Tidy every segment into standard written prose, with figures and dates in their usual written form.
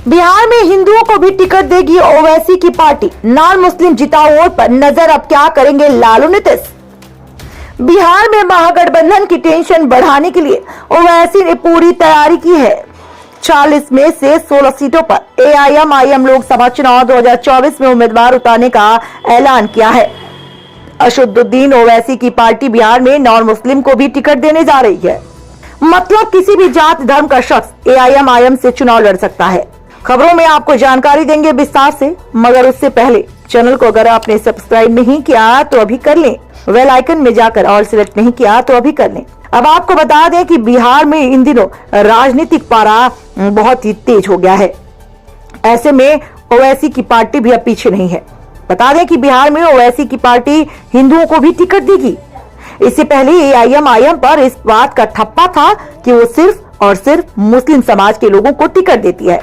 बिहार में हिंदुओं को भी टिकट देगी ओवैसी की पार्टी, नॉन मुस्लिम जिताओ वोट पर नजर, अब क्या करेंगे लालू नीतीश। बिहार में महागठबंधन की टेंशन बढ़ाने के लिए ओवैसी ने पूरी तैयारी की है। 40 में से 16 सीटों पर एआईएमआईएम लोकसभा चुनाव 2024 में उम्मीदवार उतारने का ऐलान किया है। असदुद्दीन ओवैसी की पार्टी बिहार में नॉन मुस्लिम को भी टिकट देने जा रही है। मतलब किसी भी जात धर्म का शख्स एआईएमआईएम से चुनाव लड़ सकता है। खबरों में आपको जानकारी देंगे विस्तार से, मगर उससे पहले चैनल को अगर आपने सब्सक्राइब नहीं किया तो अभी कर लें, बेल आइकन में जाकर ऑल सिलेक्ट नहीं किया तो अभी कर लें। अब आपको बता दें कि बिहार में इन दिनों राजनीतिक पारा बहुत ही तेज हो गया है। ऐसे में ओवैसी की पार्टी भी अब पीछे नहीं है। बता दें कि बिहार में ओवैसी की पार्टी हिंदुओं को भी टिकट देगी। इससे पहले एआईएमआईएम पर इस बात का ठप्पा था कि वो सिर्फ और सिर्फ मुस्लिम समाज के लोगों को टिकट देती है,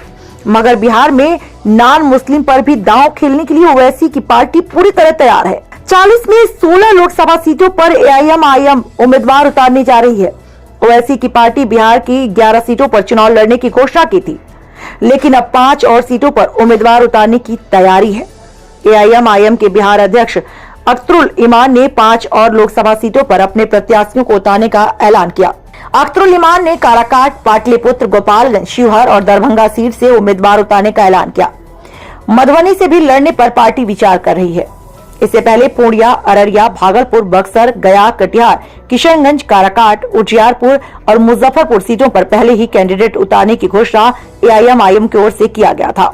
मगर बिहार में नॉन मुस्लिम पर भी दांव खेलने के लिए ओवैसी की पार्टी पूरी तरह तैयार है। 40 में 16 लोकसभा सीटों पर एआईएमआईएम उम्मीदवार उतारने जा रही है। ओवैसी की पार्टी बिहार की 11 सीटों पर चुनाव लड़ने की घोषणा की थी, लेकिन अब 5 और सीटों पर उम्मीदवार उतारने की तैयारी है। एआईएमआईएम के बिहार अध्यक्ष अख्तरुल इमान ने 5 और लोकसभा सीटों पर अपने प्रत्याशियों को उतारने का ऐलान किया। अख्तरुल इमान ने काराकाट, पाटलिपुत्र, गोपालगंज, शिवहर और दरभंगा सीट से उम्मीदवार उतारने का ऐलान किया। मधुबनी से भी लड़ने पर पार्टी विचार कर रही है। इससे पहले पूर्णिया, अररिया, भागलपुर, बक्सर, गया, कटिहार, किशनगंज, काराकाट, उजियारपुर और मुजफ्फरपुर सीटों पर पहले ही कैंडिडेट उतारने की घोषणा एआईएमआईएम की ओर से किया गया था।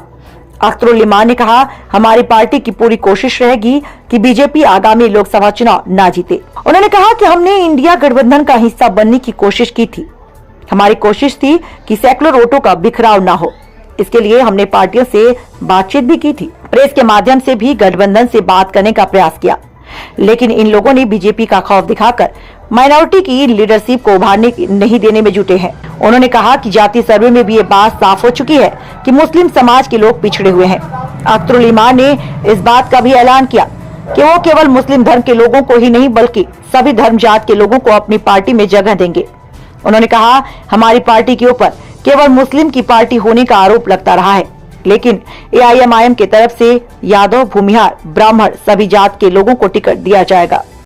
अख्तरुल इमान ने कहा, हमारी पार्टी की पूरी कोशिश रहेगी कि बीजेपी आगामी लोकसभा चुनाव ना जीते। उन्होंने कहा कि हमने इंडिया गठबंधन का हिस्सा बनने की कोशिश की थी। हमारी कोशिश थी कि सेकुलर वोटों का बिखराव ना हो। इसके लिए हमने पार्टियों से बातचीत भी की थी, प्रेस के माध्यम से भी गठबंधन से बात करने का प्रयास किया, लेकिन इन लोगों ने बीजेपी का खौफ दिखाकर माइनॉरिटी की लीडरशिप को उभारने नहीं देने में जुटे हैं। उन्होंने कहा कि जातीय सर्वे में भी ये बात साफ हो चुकी है कि मुस्लिम समाज के लोग पिछड़े हुए हैं। अख्तरुल इमान ने इस बात का भी ऐलान किया कि वो केवल मुस्लिम धर्म के लोगों को ही नहीं बल्कि सभी धर्म जात के लोगों को अपनी पार्टी में जगह देंगे। उन्होंने कहा, हमारी पार्टी के ऊपर केवल मुस्लिम की पार्टी होने का आरोप लगता रहा है, लेकिन एआईएमआईएम की तरफ से यादव, भूमिहार, ब्राह्मण सभी जात के लोगों को टिकट दिया जाएगा।